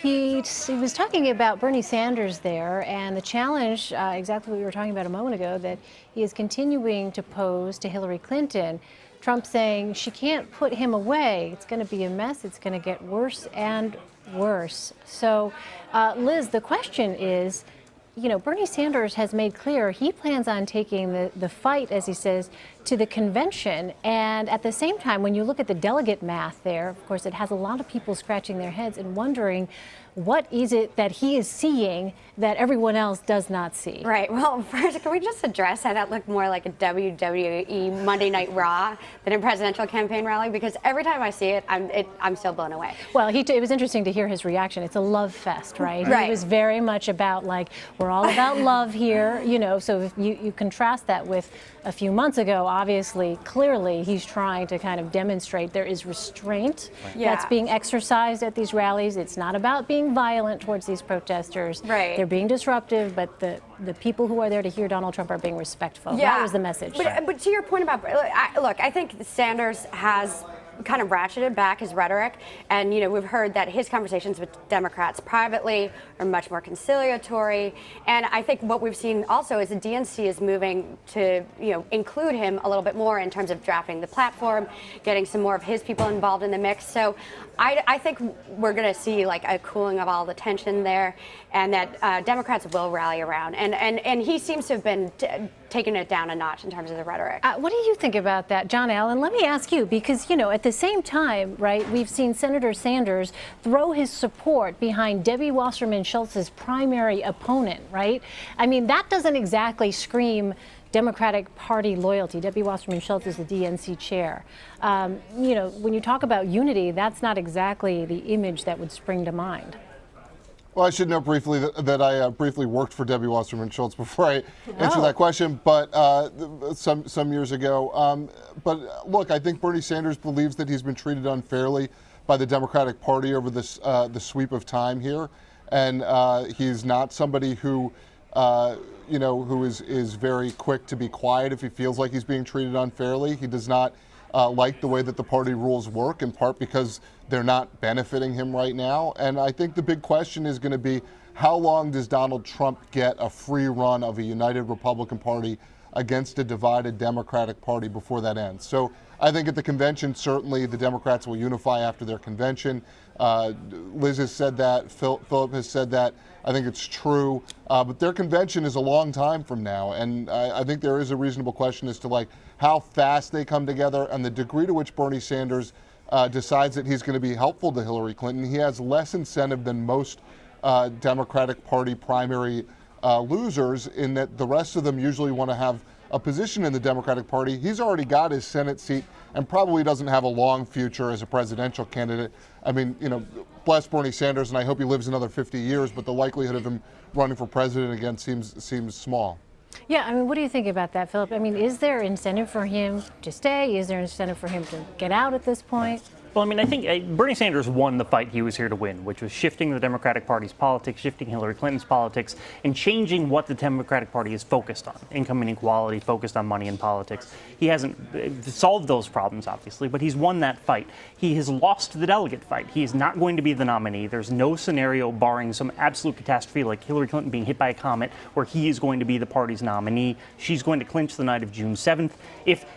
He was talking about Bernie Sanders there and the challenge, exactly what we were talking about a moment ago, that he is continuing to pose to Hillary Clinton. Trump saying she can't put him away. It's going to be a mess. It's going to get worse and worse. So, Liz, the question is, Bernie Sanders has made clear he plans on taking the fight, as he says, to the convention. And at the same time, when you look at the delegate math there, of course, it has a lot of people scratching their heads and wondering what is it that he is seeing that everyone else does not see. Right. Well, first, can we just address how that looked more like a WWE Monday Night Raw than a presidential campaign rally? Because every time I see it, I'm still blown away. Well, it was interesting to hear his reaction. It's a love fest, right? Right. He was very much about, like, we're all about love here, so if you contrast that with a few months ago, obviously, clearly, he's trying to kind of demonstrate there is restraint that's being exercised at these rallies. It's not about being violent towards these protesters. Right. They're being disruptive, but the people who are there to hear Donald Trump are being respectful. Yeah. That was the message. But to your point about, look, I think Sanders has kind of ratcheted back his rhetoric, and we've heard that his conversations with Democrats privately are much more conciliatory, and I think what we've seen also is the DNC is moving to include him a little bit more in terms of drafting the platform, getting some more of his people involved in the mix. So I think we're going to see like a cooling of all the tension there, and that Democrats will rally around, and he seems to have been taking it down a notch in terms of the rhetoric. What do you think about that, John Allen? Let me ask you, because at the same time, right, we've seen Senator Sanders throw his support behind Debbie Wasserman Schultz's primary opponent, right? I mean, that doesn't exactly scream Democratic Party loyalty. Debbie Wasserman Schultz is the DNC chair. When you talk about unity, that's not exactly the image that would spring to mind. Well, I should note briefly that I briefly worked for Debbie Wasserman Schultz before I answer that question, but some years ago. But look, I think Bernie Sanders believes that he's been treated unfairly by the Democratic Party over this the sweep of time here, and he's not somebody who who is very quick to be quiet if he feels like he's being treated unfairly. He does not like the way that the party rules work, in part because they're not benefiting him right now. And I think the big question is going to be, how long does Donald Trump get a free run of a united Republican Party against a divided Democratic Party before that ends? So I think at the convention, certainly the Democrats will unify after their convention. Liz has said that. Philip has said that. I think it's true. But their convention is a long time from now. And I think there is a reasonable question as to how fast they come together and the degree to which Bernie Sanders decides that he's going to be helpful to Hillary Clinton. He has less incentive than most Democratic Party primary losers, in that the rest of them usually want to have a position in the Democratic Party. He's already got his Senate seat and probably doesn't have a long future as a presidential candidate. I mean, bless Bernie Sanders, and I hope he lives another 50 years, but the likelihood of him running for president again seems small. Yeah, I mean, what do you think about that, Philip? I mean, is there incentive for him to stay? Is there incentive for him to get out at this point? Well, I mean, I think Bernie Sanders won the fight he was here to win, which was shifting the Democratic Party's politics, shifting Hillary Clinton's politics, and changing what the Democratic Party is focused on. Income inequality, focused on money in politics. He hasn't solved those problems, obviously, but he's won that fight. He has lost the delegate fight. He is not going to be the nominee. There's no scenario, barring some absolute catastrophe like Hillary Clinton being hit by a comet, where he is going to be the party's nominee. She's going to clinch the night of June 7th.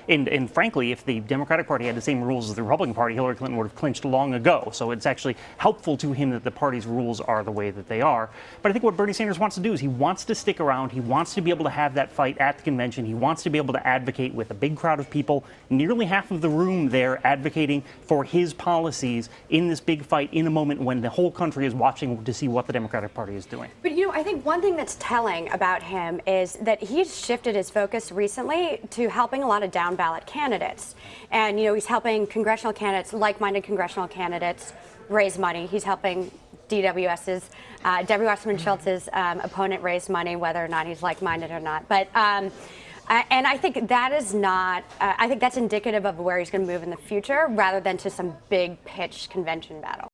And frankly, if the Democratic Party had the same rules as the Republican Party, Hillary Clinton would have clinched long ago. So it's actually helpful to him that the party's rules are the way that they are. But I think what Bernie Sanders wants to do is he wants to stick around. He wants to be able to have that fight at the convention. He wants to be able to advocate with a big crowd of people, nearly half of the room there advocating for his policies in this big fight in a moment when the whole country is watching to see what the Democratic Party is doing. But I think one thing that's telling about him is that he's shifted his focus recently to helping a lot of down ballot candidates. And he's helping congressional candidates, like-minded congressional candidates, raise money. He's helping Debbie Wasserman Schultz's opponent raise money, whether or not he's like-minded or not. But and I think that is not. I think that's indicative of where he's going to move in the future, rather than to some big pitched convention battle.